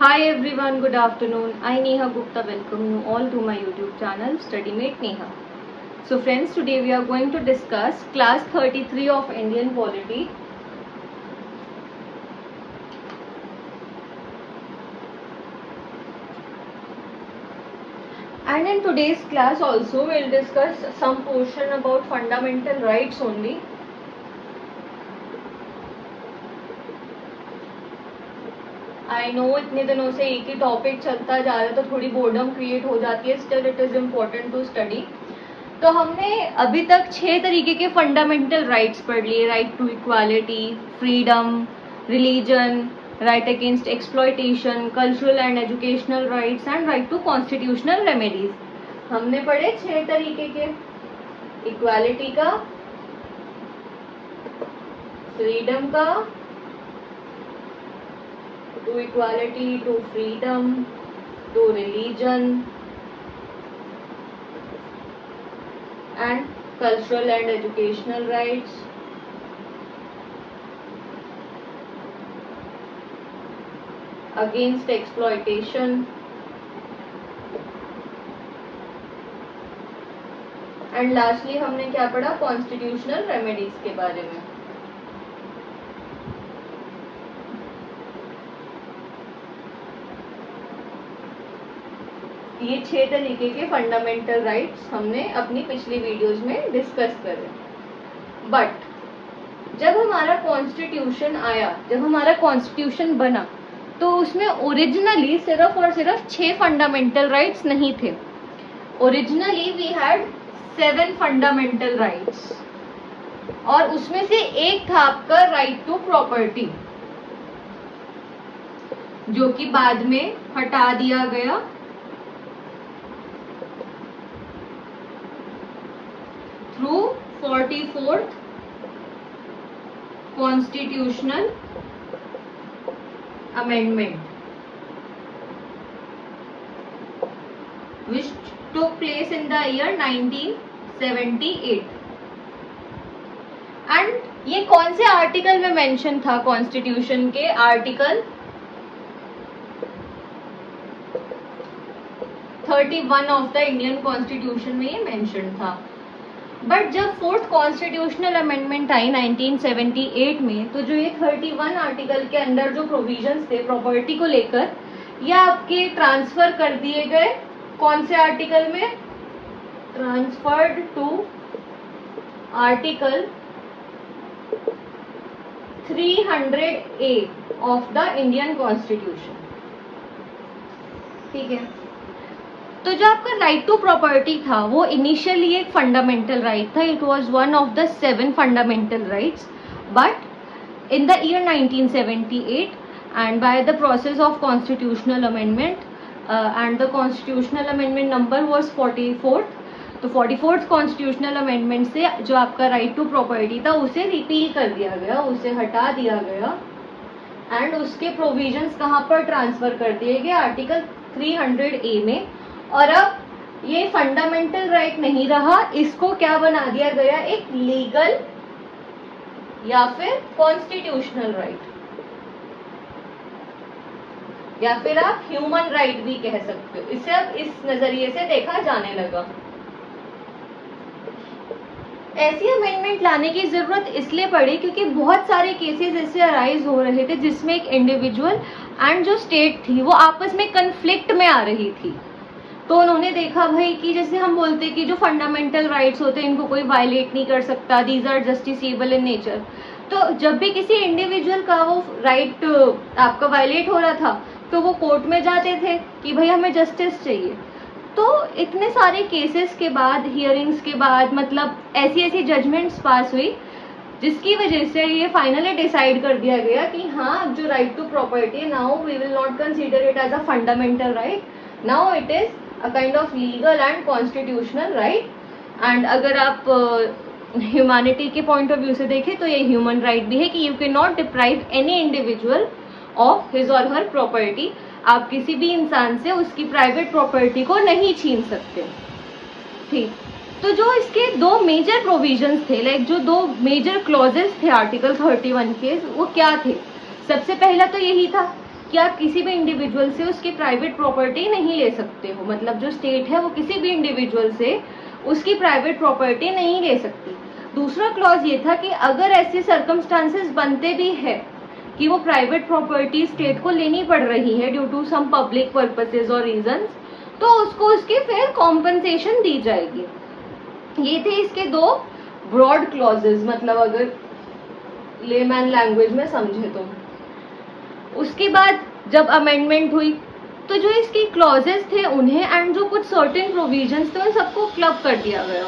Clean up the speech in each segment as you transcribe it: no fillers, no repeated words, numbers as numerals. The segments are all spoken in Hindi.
Hi everyone, good afternoon. I Neha Gupta welcome you all to my YouTube channel StudyMate Neha. So friends, today we are going to discuss class 33 of Indian Polity. And in today's class also we'll discuss some portion about fundamental rights only. I know इतने दिनों से एक ही टॉपिक चलता जा रहा है तो थोड़ी बोर्डम क्रिएट हो जाती है, still it is important to study. तो हमने अभी तक 6 तरीके के फंडामेंटल राइट्स पढ़ लिए. Right to equality, freedom, religion, right against exploitation, cultural and educational rights and right to constitutional remedies. हमने पढ़े 6 तरीके के. इक्वालिटी का, फ्रीडम का, to equality, to freedom, to religion and cultural and educational rights, against exploitation and lastly हमने क्या पढ़ा, कॉन्स्टिट्यूशनल रेमेडीज के बारे में. ये 6 तरीके के फंडामेंटल राइट्स हमने अपनी पिछली वीडियोस में डिस्कस करे. बट जब हमारा कॉन्स्टिट्यूशन आया, जब हमारा कॉन्स्टिट्यूशन बना, तो उसमें ओरिजिनली सिर्फ और सिर्फ 6 फंडामेंटल राइट्स नहीं थे. Originally we had 7 fundamental rights और उसमें से एक था आपका राइट टू प्रॉपर्टी, जो कि बाद में हटा दिया गया through 44th constitutional amendment which took place in the year 1978. And ये कौन से आर्टिकल में मेंशन था कॉन्स्टिट्यूशन के? Article 31 of the Indian constitution में ये मेंशन था. बट जब 4th कॉन्स्टिट्यूशनल अमेंडमेंट आई 1978 में, तो जो ये 31 आर्टिकल के अंदर जो प्रोविजंस थे प्रॉपर्टी को लेकर, ये आपके ट्रांसफर कर दिए गए कौन से आर्टिकल में? Transferred to article 300A of the Indian constitution. ठीक है. तो जो आपका राइट टू प्रॉपर्टी था वो इनिशियली एक फंडामेंटल राइट था. It was one of the 7 fundamental rights. But in the year 1978 and by the process of constitutional amendment and the constitutional amendment number was 44th. तो 44th कॉन्स्टिट्यूशनल अमेंडमेंट से जो आपका राइट टू प्रॉपर्टी था उसे रिपील कर दिया गया, उसे हटा दिया गया एंड उसके प्रोविजंस कहाँ पर ट्रांसफर कर दिए गए? आर्टिकल 300A में. और अब ये फंडामेंटल राइट नहीं रहा, इसको क्या बना दिया गया? एक लीगल या फिर कॉन्स्टिट्यूशनल राइट, या फिर आप ह्यूमन राइट भी कह सकते हो. इसे अब इस नजरिए से देखा जाने लगा. ऐसी अमेंडमेंट लाने की जरूरत इसलिए पड़ी क्योंकि बहुत सारे केसेस ऐसे अराइज हो रहे थे जिसमें एक इंडिविजुअल एंड जो स्टेट थी वो आपस में कन्फ्लिक्ट में आ रही थी. तो उन्होंने देखा भाई कि जैसे हम बोलते कि जो फंडामेंटल राइट्स होते हैं इनको कोई वायलेट नहीं कर सकता, these are justiciable in nature. तो जब भी किसी इंडिविजुअल का वो राइट आपका वायलेट हो रहा था तो वो कोर्ट में जाते थे कि भाई हमें जस्टिस चाहिए. तो इतने सारे केसेस के बाद, हियरिंग्स के बाद, मतलब ऐसी ऐसी जजमेंट्स पास हुई जिसकी वजह से ये फाइनली डिसाइड कर दिया गया कि हाँ, जो राइट टू प्रॉपर्टी है, now we will not consider it as a fundamental right, now it is a kind of legal and constitutional right. And अगर आप ह्यूमैनिटी के पॉइंट ऑफ व्यू से देखें तो ये ह्यूमन राइट भी है कि you can not deprive any individual of his और हर प्रॉपर्टी. आप किसी भी इंसान से उसकी प्राइवेट प्रॉपर्टी को नहीं छीन सकते. ठीक. तो जो इसके 2 मेजर प्रोविजंस थे, लाइक जो 2 मेजर क्लॉजेस थे आर्टिकल 31 के, वो क्या थे? सबसे पहला तो यही था कि आप किसी भी इंडिविजुअल से उसकी प्राइवेट प्रॉपर्टी नहीं ले सकते हो, मतलब जो स्टेट है वो किसी भी इंडिविजुअल से उसकी प्राइवेट प्रॉपर्टी नहीं ले सकती। दूसरा क्लॉज ये था कि अगर ऐसे सर्कमस्टांसेस बनते भी है कि वो प्राइवेट प्रॉपर्टी स्टेट को लेनी पड़ रही है due to some public purposes और रीजंस, तो उसको उसकी फेयर कॉम्पनसेशन दी जाएगी। ये थे इसके दो ब्रॉड क्लॉजेस, मतलब अगर लेमैन लैंग्वेज में समझे तो। उसके बाद जब अमेंडमेंट हुई तो जो इसकी क्लॉजेस थे उन्हें एंड जो कुछ सर्टेन प्रोविजंस थे उन सबको क्लब कर दिया गया।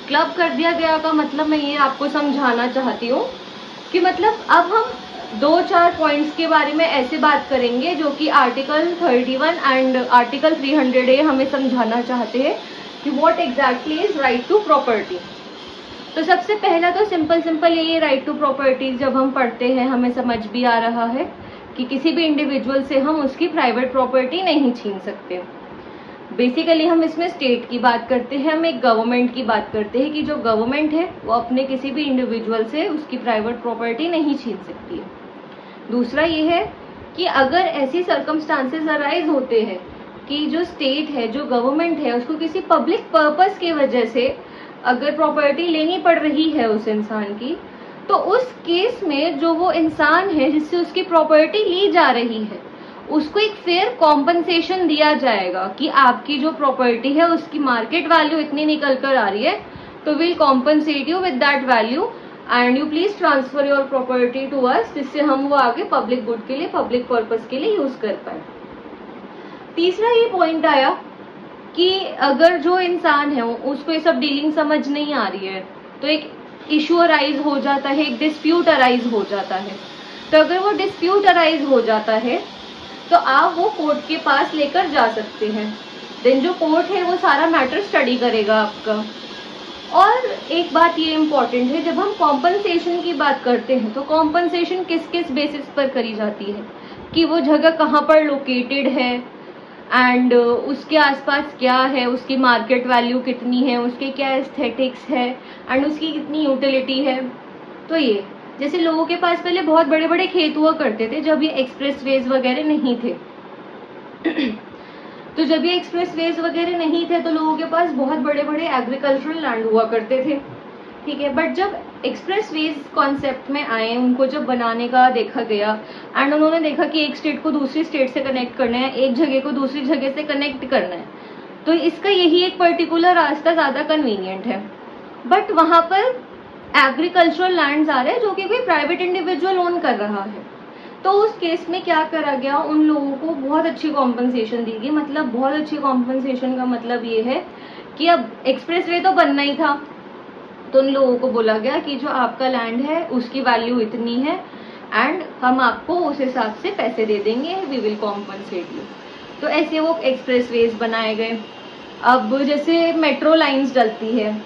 क्लब कर दिया गया का मतलब मैं ये आपको समझाना चाहती हूँ कि मतलब अब हम 2-4 पॉइंट्स के बारे में ऐसे बात करेंगे जो कि आर्टिकल 31 एंड आर्टिकल 300A हमें समझाना चाहते हैं कि what exactly is right to property. तो सबसे पहला तो सिंपल ये राइट टू प्रॉपर्टी जब हम पढ़ते हैं हमें समझ भी आ रहा है कि किसी भी इंडिविजुअल से हम उसकी प्राइवेट प्रॉपर्टी नहीं छीन सकते। बेसिकली हम इसमें स्टेट की बात करते हैं, हम एक गवर्नमेंट की बात करते हैं कि जो गवर्नमेंट है वो अपने किसी भी इंडिविजुअल से उसकी प्राइवेट प्रॉपर्टी नहीं छीन सकती है। दूसरा ये है कि अगर ऐसी सर्कमस्टांसेस अराइज होते हैं कि जो स्टेट है, जो गवर्नमेंट है, उसको किसी पब्लिक पर्पस की वजह से अगर प्रॉपर्टी लेनी पड़ रही है उस इंसान की, तो उस केस में जो वो इंसान है जिससे उसकी प्रॉपर्टी ली जा रही है उसको एक फेयर कॉम्पनसेशन दिया जाएगा कि आपकी जो प्रॉपर्टी है उसकी मार्केट वैल्यू इतनी निकल कर आ रही है, तो will compensate you with that value and you please transfer your property to us, जिससे हम वो आगे पब्लिक गुड के लिए, पब्लिक पर्पस के लिए यूज कर पाए। तीसरा ये पॉइंट आया कि अगर जो इंसान है उसको ये सब डीलिंग समझ नहीं आ रही है तो एक इशू अराइज हो जाता है, एक डिस्प्यूट अराइज हो जाता है। तो अगर वो डिस्प्यूट अराइज हो जाता है तो आप वो कोर्ट के पास लेकर जा सकते हैं। देन जो कोर्ट है वो सारा मैटर स्टडी करेगा आपका। और एक बात ये इम्पोर्टेंट है, जब हम कॉम्पनसेशन की बात करते हैं तो कॉम्पनसेशन किस किस बेसिस पर करी जाती है कि वो जगह कहाँ पर लोकेटेड है एंड उसके आसपास क्या है, उसकी मार्केट वैल्यू कितनी है, उसके क्या एस्थेटिक्स है एंड उसकी कितनी यूटिलिटी है। तो ये जैसे लोगों के पास पहले बहुत बड़े बड़े खेत हुआ करते थे जब ये एक्सप्रेस वेज वगैरह नहीं थे तो जब ये एक्सप्रेस वेज वगैरह नहीं थे तो लोगों के पास बहुत बड़े बड़े एग्रीकल्चरल लैंड हुआ करते थे, ठीक है। बट जब एक्सप्रेस वेज कॉन्सेप्ट में आए, उनको जब बनाने का देखा गया एंड उन्होंने देखा कि एक स्टेट को दूसरी स्टेट से कनेक्ट करना है, एक जगह को दूसरी जगह से कनेक्ट करना है, तो इसका यही एक पर्टिकुलर रास्ता ज़्यादा कन्वीनियंट है। बट वहाँ पर एग्रीकल्चरल लैंड्स आ रहे हैं जो कि कोई प्राइवेट इंडिविजुअल ओन कर रहा है, तो उस केस में क्या करा गया, उन लोगों को बहुत अच्छी कॉम्पनसेशन दी गई। मतलब बहुत अच्छी कॉम्पनसेशन का मतलब ये है कि अब एक्सप्रेस वे तो बनना ही था, तो उन लोगों को बोला गया कि जो आपका लैंड है उसकी वैल्यू इतनी है एंड हम आपको उस हिसाब से पैसे दे देंगे, वी विल कॉम्पनसेट यू। तो ऐसे वो एक्सप्रेस वेज बनाए गए। अब जैसे मेट्रो लाइंस डलती है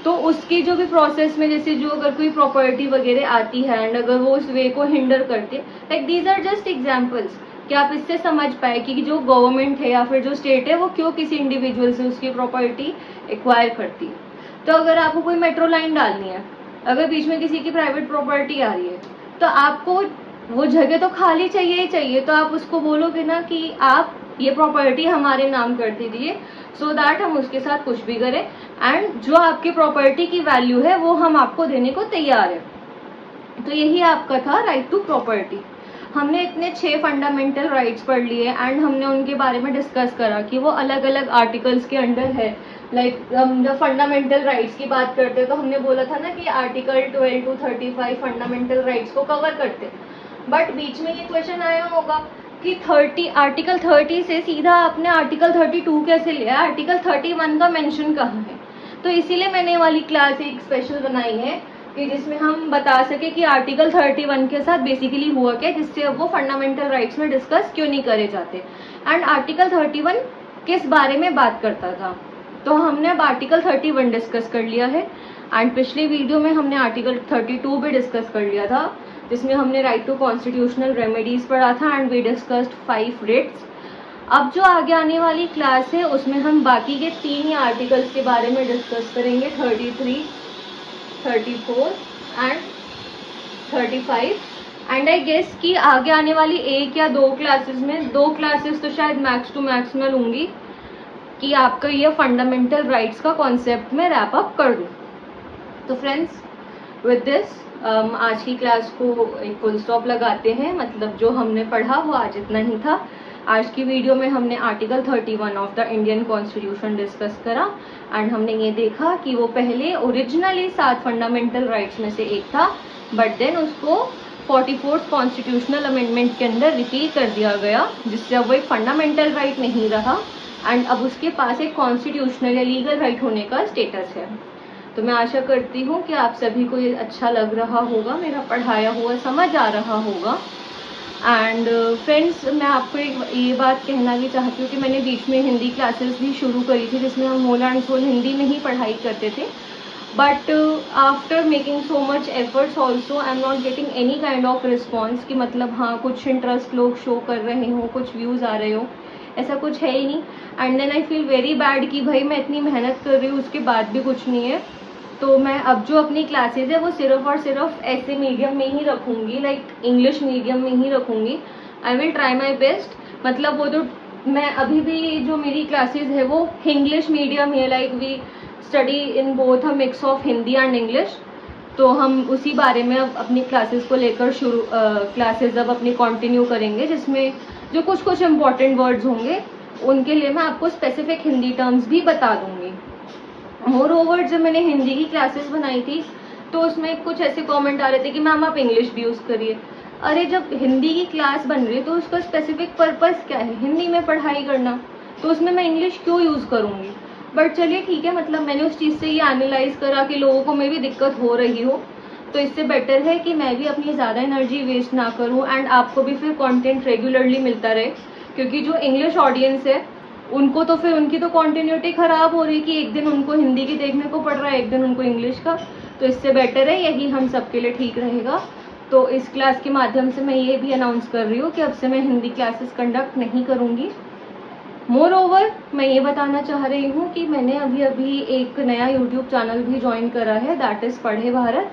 तो उसकी जो भी प्रोसेस में, जैसे जो अगर कोई प्रॉपर्टी वगैरह आती है एंड अगर वो उस वे को हिंडर करती है, like these are just examples कि आप इससे समझ पाए कि जो गवर्नमेंट है या फिर जो स्टेट है वो क्यों किसी इंडिविजुअल से उसकी प्रॉपर्टी एक्वायर करती है। तो अगर आपको कोई मेट्रो लाइन डालनी है, अगर बीच में किसी की प्राइवेट प्रॉपर्टी आ रही है तो आपको वो जगह तो खाली चाहिए ही चाहिए, तो आप उसको बोलोगे ना कि आप ये प्रॉपर्टी हमारे नाम कर दीजिए सो दैट हम उसके साथ कुछ भी करें एंड जो आपकी प्रॉपर्टी की वैल्यू है वो हम आपको देने को तैयार है। तो यही आपका था राइट टू प्रॉपर्टी। हमने इतने 6 फंडामेंटल राइट्स पढ़ लिए एंड हमने उनके बारे में डिस्कस करा कि वो अलग अलग आर्टिकल्स के अंडर है। लाइक हम जब फंडामेंटल राइट्स की बात करते हैं तो हमने बोला था ना कि आर्टिकल 12 to 35 फंडामेंटल राइट्स को कवर करते हैं। बट बीच में ये क्वेश्चन आया होगा कि आर्टिकल 30 से सीधा आपने आर्टिकल 32 कैसे लिया, आर्टिकल 31 का मेंशन कहाँ है। तो इसीलिए मैंने वाली क्लास एक स्पेशल बनाई है कि जिसमें हम बता सके कि आर्टिकल 31 के साथ बेसिकली हुआ क्या, जिससे अब वो फंडामेंटल राइट्स में डिस्कस क्यों नहीं करे जाते एंड आर्टिकल 31 किस बारे में बात करता था। तो हमने अब आर्टिकल 31 डिस्कस कर लिया है एंड पिछले वीडियो में हमने आर्टिकल 32 भी डिस्कस कर लिया था जिसमें हमने राइट टू कॉन्स्टिट्यूशनल रेमेडीज पढ़ा था एंड वी डिस्कस्ड 5 रिट्स। अब जो आगे आने वाली क्लास है उसमें हम बाकी के 3 ही आर्टिकल्स के बारे में डिस्कस करेंगे, 33, 34 एंड 35 एंड आई गेस कि आगे आने वाली 1 या 2 क्लासेस में, 2 क्लासेस तो शायद मैक्स टू मैक्स मैं लूँगी कि आपका ये फंडामेंटल राइट्स का कॉन्सेप्ट में रैप अप कर दूँ। तो फ्रेंड्स, विद दिस आज की क्लास को एक फुल स्टॉप लगाते हैं। मतलब जो हमने पढ़ा वो आज इतना ही था। आज की वीडियो में हमने article 31 of the Indian constitution discuss करा एंड हमने ये देखा कि वो पहले ओरिजिनली 7 फंडामेंटल राइट्स में से एक था, बट देन उसको 44th कॉन्स्टिट्यूशनल अमेंडमेंट के अंदर रिपीट कर दिया गया, जिससे अब वो एक फंडामेंटल राइट नहीं रहा एंड अब उसके पास एक कॉन्स्टिट्यूशनल या लीगल राइट होने का स्टेटस है। तो मैं आशा करती हूँ कि आप सभी को ये अच्छा लग रहा होगा, मेरा पढ़ाया हुआ समझ आ रहा होगा। एंड फ्रेंड्स, मैं आपको ये बात कहना भी चाहती हूँ कि मैंने बीच में हिंदी क्लासेस भी शुरू करी थी, जिसमें हम होल एंड सोल हिंदी में ही पढ़ाई करते थे, but after making so much efforts also I am not getting any kind of response कि मतलब हाँ कुछ इंटरेस्ट लोग शो कर रहे हो, कुछ व्यूज़ आ रहे हो, ऐसा कुछ है ही नहीं। And then I feel very bad कि भाई मैं इतनी मेहनत कर रही हूँ उसके बाद भी कुछ नहीं है। तो मैं अब जो अपनी क्लासेज है वो सिर्फ और सिर्फ ऐसे मीडियम में ही रखूँगी, लाइक इंग्लिश मीडियम में ही रखूँगी। I will try my best. मतलब वो तो मैं अभी भी जो मेरी क्लासेज है वो इंग्लिश मीडियम है, like we study in both a mix of Hindi and English. तो हम उसी बारे में अब अपनी क्लासेस को लेकर क्लासेज अब अपनी कंटिन्यू करेंगे, जिसमें जो कुछ इम्पॉर्टेंट वर्ड्स होंगे उनके लिए मैं आपको स्पेसिफिक हिंदी टर्म्स भी बता दूंगी। मोर ओवर जब मैंने हिंदी की क्लासेस बनाई थी तो उसमें कुछ ऐसे कमेंट आ रहे थे कि मैम आप इंग्लिश भी यूज़ करिए। अरे जब हिंदी की क्लास बन रही है तो उसका स्पेसिफिक पर्पस क्या है? हिंदी में पढ़ाई करना, तो उसमें मैं इंग्लिश क्यों यूज़ करूँगी? बट चलिए ठीक है, मतलब मैंने उस चीज़ से ये एनालाइज करा कि लोगों को में भी दिक्कत हो रही हो, तो इससे बेटर है कि मैं भी अपनी ज़्यादा एनर्जी वेस्ट ना करूँ एंड आपको भी फिर कंटेंट रेगुलरली मिलता रहे। क्योंकि जो इंग्लिश ऑडियंस है उनको तो फिर उनकी तो कॉन्टिन्यूटी ख़राब हो रही कि एक दिन उनको हिंदी की देखने को पड़ रहा है, एक दिन उनको इंग्लिश का। तो इससे बेटर है यही हम सबके लिए ठीक रहेगा। तो इस क्लास के माध्यम से मैं ये भी अनाउंस कर रही हूँ कि अब से मैं हिंदी क्लासेस कंडक्ट नहीं करूँगी। मोर ओवर मैं ये बताना चाह रही हूँ कि मैंने अभी एक नया यूट्यूब चैनल भी ज्वाइन करा है, दैट इज़ पढ़े भारत।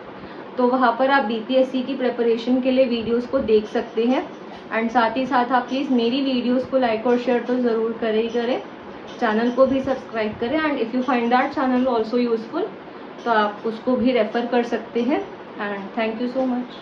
तो वहाँ पर आप BPSC की प्रिपरेशन के लिए वीडियोस को देख सकते हैं एंड साथ ही साथ आप प्लीज़ मेरी वीडियोस को लाइक और शेयर तो ज़रूर करें, चैनल को भी सब्सक्राइब करें and if you find that channel also useful तो आप उसको भी रेफ़र कर सकते हैं। And thank you so much.